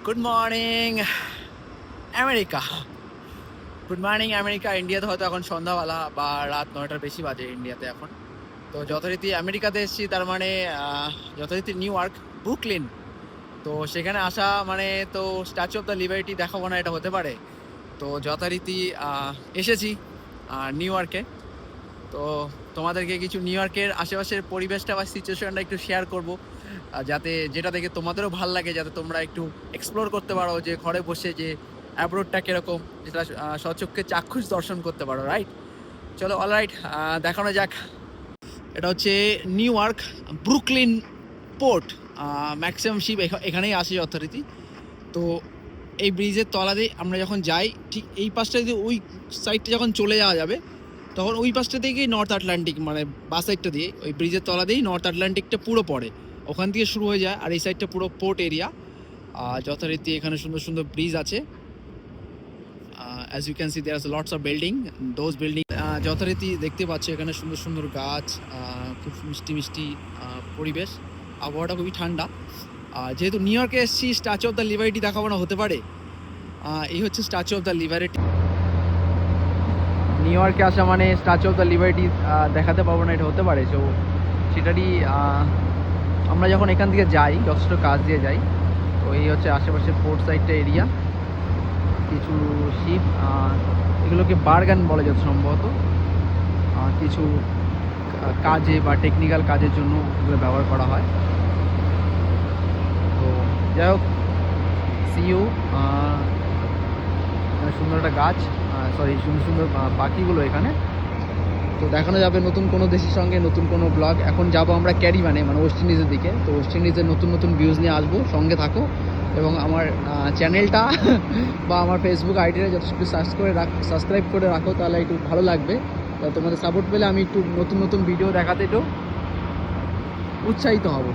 Good morning America. Good morning America. ইন্ডিয়াতে হয়তো এখন সন্ধ্যাবেলা বা রাত 9টার বেশি বাজে ইন্ডিয়াতে এখন। তো যথারীতি আমেরিকাতে এসেছি, তার মানে যথারীতি নিউ ইয়র্ক, ব্রুকলিন। তো সেখানে আসা মানে তো স্ট্যাচু অফ দ্য লিবার্টি দেখাবো না, এটা হতে পারে? তো যথারীতি এসেছি নিউ ইয়র্কে। তো তোমাদেরকে কিছু নিউ ইয়র্কের আশেপাশের পরিবেশটা বা সিচুয়েশনটা একটু শেয়ার করব, যাতে যেটা দেখে তোমাদেরও ভাল লাগে, যাতে তোমরা একটু এক্সপ্লোর করতে পারো যে ঘরে বসে যে অ্যাব্রোডটা কীরকম, যেটা স্বচক্ষে চাক্ষুষ দর্শন করতে পারো। রাইট, চলো অলরাইট, দেখানো যাক। এটা হচ্ছে New York Brooklyn port. Maximum ship এখানেই আসে যথারীতি। তো এই ব্রিজের তলা দিয়ে আমরা যখন যাই, ঠিক এই পাশটা দিয়ে ওই সাইডটা যখন চলে যাওয়া যাবে, তখন ওই পাশটা থেকেই নর্থ আটলান্টিক, মানে বাস সাইডটা দিয়ে ওই ব্রিজের তলা দিয়েই নর্থ আটলান্টিকটা পুরো পড়ে, ওখান থেকে শুরু হয়ে যায়। আর এই সাইডটা পুরো পোর্ট এরিয়া। যথারীতি এখানে সুন্দর সুন্দর ব্রিজ আছে। As you can see there are lots of building, those building. যথারীতি দেখতে পাচ্ছ এখানে সুন্দর সুন্দর গাছ, খুব মিষ্টি মিষ্টি পরিবেশ, আবহাওয়াটা খুবই ঠান্ডা। যেহেতু নিউ ইয়র্কে এসেছি, স্ট্যাচু অফ দ্য লিবার্টি দেখাবো না, হতে পারে? এই হচ্ছে statue of the liberty. New ইয়র্কে আসা মানে স্ট্যাচু অফ দ্য লিবার্টি দেখাতে পাবো না, এটা হতে পারে? সো সেটারই আমরা যখন এখান থেকে যাই, যথেষ্ট কাজ দিয়ে যাই। তো এই হচ্ছে আশেপাশে পোর্ট সাইডটা এরিয়া। কিছু শিপ, এগুলোকে বার্গান বলে যত সম্ভবত, কিছু কাজে বা টেকনিক্যাল কাজের জন্য এগুলো ব্যবহার করা হয়। তো যাই হোক, সিইউ। সুন্দর একটা গাছ, সরি সুন্দর সুন্দর পাখিগুলো এখানে। তো দেখানো যাবে নতুন কোনো দেশের সঙ্গে নতুন কোনো ব্লগ। এখন যাব আমরা ক্যারিবানে, মানে ওয়েস্ট ইন্ডিজের দিকে। তো ওয়েস্ট ইন্ডিজের নতুন নতুন ভিউজ নিয়ে আসবো, সঙ্গে থাকো। এবং আমার চ্যানেলটা বা আমার ফেসবুক আইডিটা যথেষ্ট সাবস্ক্রাইব করে রাখো, তাহলে একটু ভালো লাগবে। তোমাদের সাপোর্ট পেলে আমি একটু নতুন নতুন ভিডিও দেখাতে একটু উৎসাহিত হব।